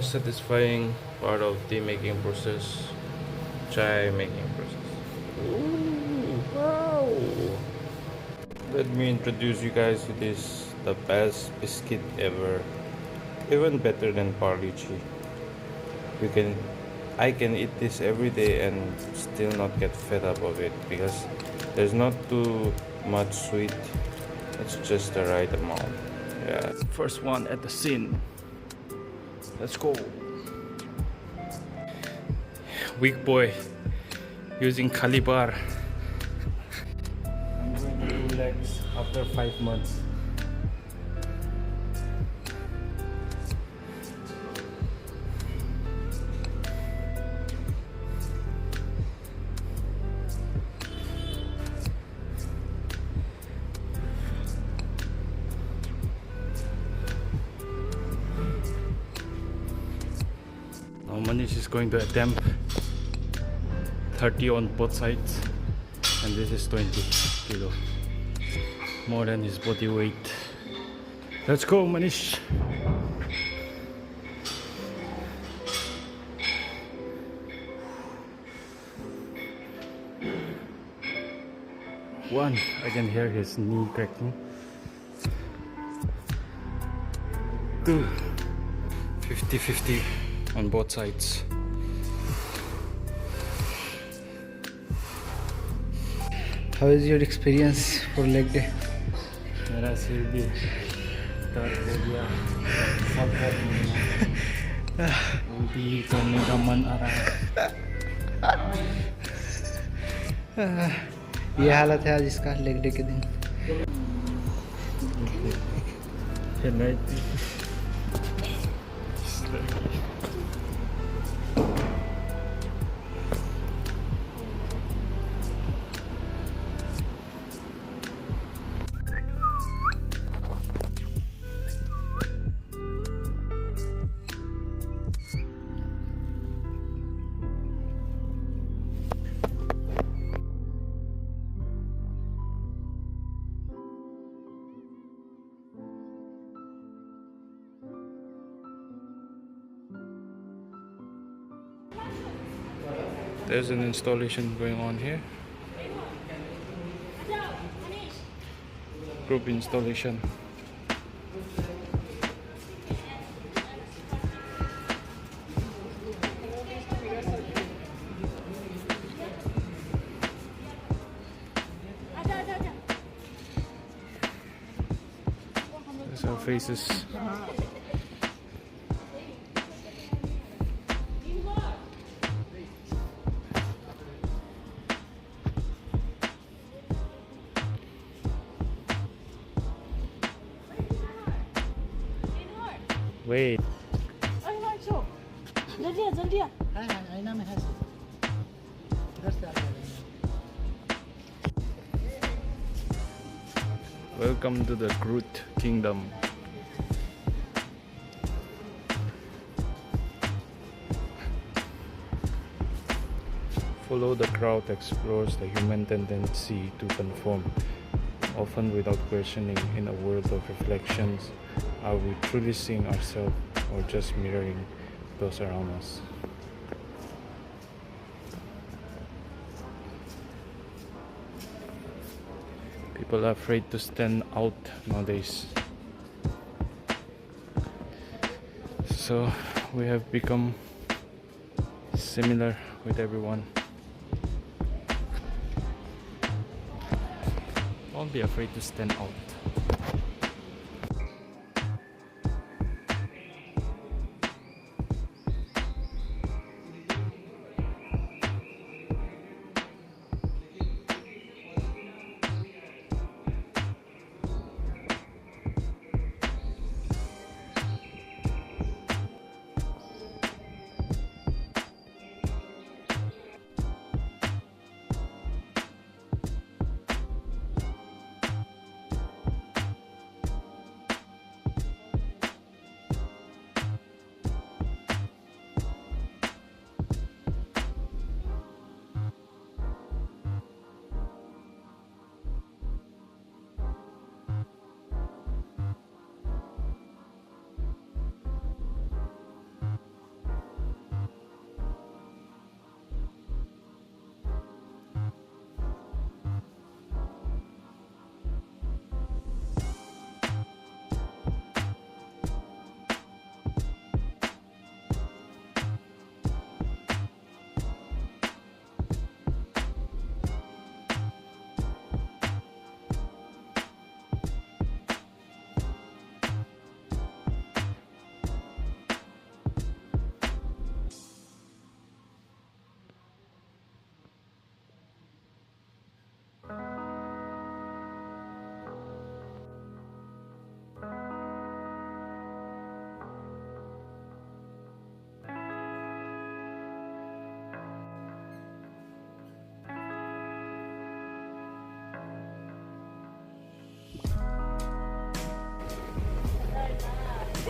most satisfying part of the making process, chai making process. Ooh, wow! Let me introduce you guys to this, the best biscuit ever. Even better than Parle-G. You can, I can eat this every day and still not get fed up of it because there's not too much sweet. It's just the right amount. Yeah. First one at the scene. Let's go. Weak boy using Calibar. I'm going to do legs after 5 months. Now Manish is going to attempt 30 on both sides, and this is 20 kilo, more than his body weight. Let's go, Manish. One, I can hear his knee cracking. 2, 50-50 on both sides. How is your experience for leg day? मेरा सिर भी दर्द हो गया, सब दर्द हो गया, उल्टी करने का मन आ रहा है। ये हालत है आज इसका लेग डे के दिन। There's an installation going on here. Group installation. There's our faces. Wait. Welcome to the Groot Kingdom. Follow the crowd explores the human tendency to conform, often without questioning. In a world of reflections, are we truly seeing ourselves or just mirroring those around us? People are afraid to stand out nowadays. So we have become similar with everyone. Don't be afraid to stand out.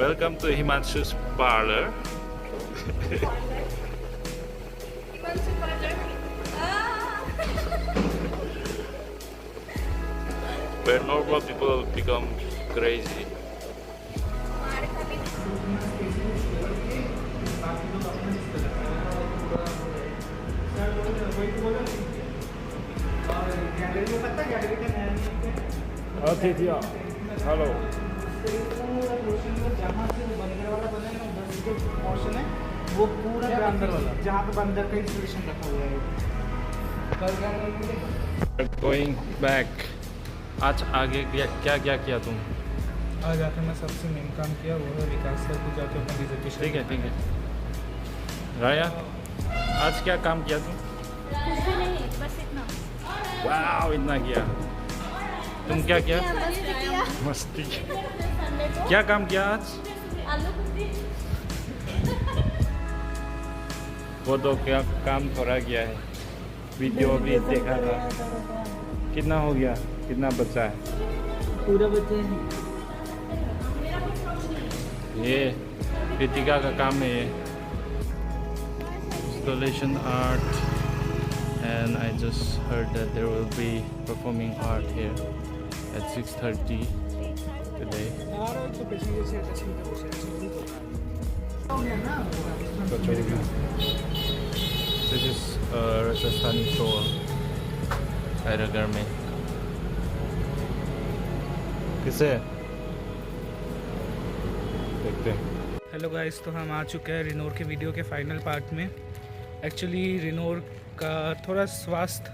Welcome to Himanshu's parlor. Where normal people become crazy. Aditya, hello. जहाँ से बंदर वाला बना है ना, उधर जो portion है वो पूरा बंदर वाला, जहाँ पे बंदर का इंस्टॉलेशन रखा हुआ है। Going back. आज आगे क्या किया तुम? आज आके मैं सबसे मेन काम किया वो है विकास सर को जाके अपना रिजर्वेशन। ठीक है। राया, आज क्या काम किया तुम? कुछ भी नहीं, बस इतना। वाह, इतना किया। तुम क्या किया? मस्ती किया। मस्ती। संडे को क्या काम किया आज? आलू पूरी। वो तो क्या काम थोड़ा किया है। वीडियो भी देखा था। कितना हो गया? कितना बचा है? पूरा बचे हैं। ये कृतिका का काम है ये। Installation art, and I just heard that there will be performing art here at 6:30 today. This is Rajasthani store, Hyderabad में। किसे? देखते हैं। हेलो गाइस, तो हम आ चुके हैं रिनोर के वीडियो के फाइनल पार्ट में। एक्चुअली रिनोर का थोड़ा स्वास्थ्य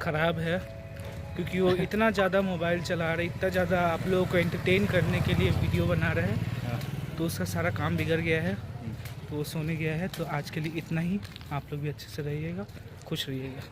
ख़राब है क्योंकि वो इतना ज़्यादा मोबाइल चला रहे, इतना ज़्यादा आप लोगों को एंटरटेन करने के लिए वीडियो बना रहे हैं, तो उसका सारा काम बिगड़ गया है, तो वो सोने गया है। तो आज के लिए इतना ही। आप लोग भी अच्छे से रहिएगा, खुश रहिएगा।